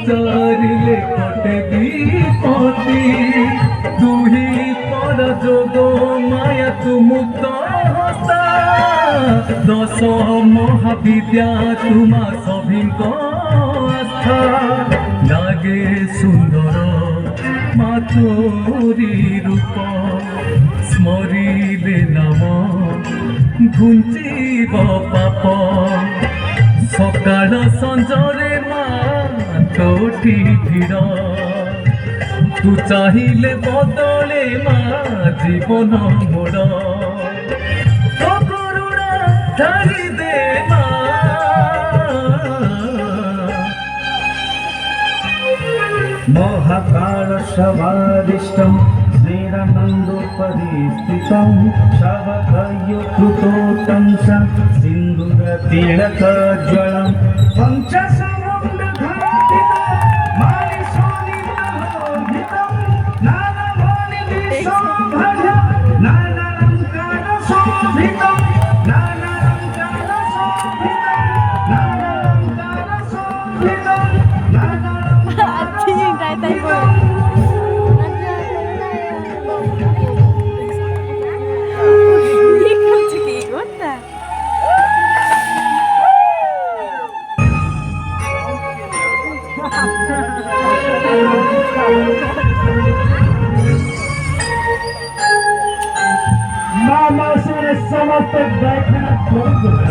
বিচারিলে কটে বিপত্তি তুহি পর যোগ মায়া তু মুক্ত হস্তা দশ মহাবিদ্যা তোমা সভিঙ্ক আস্থা লাগে সুন্দর মাতোরি রূপ স্মরিলে নাম ঘুঞ্চিব পাপ সকাଳ ସଞ୍ଜରେ ମା ତୋଠି ଭିଡ଼ ତୁ ଚାହିଁଲେ ବଦଳେ ମା ଜୀବନ ମୋଡ଼ ତୋ କରୁଣା ଢାଳି ଦେ ମା মহাকাল সমাদিষ্টম শ্রীরানন্দোপরিস্থিতম শাবকয়কৃতোত্তম সিন্ধুরতিলকজ্জ্বলম পঞ্চসমুদ্রঘাটিতম মানিশোনিতম নানামণিবিশোভয নানালঙ্কারশোভিতম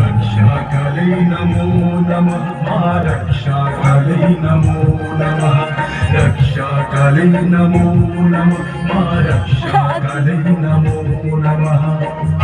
रक्षाकाले नमो नमः रक्षाकाले नमो नमः रक्षाकाले नमो नमः रक्षाकाले नमो नमः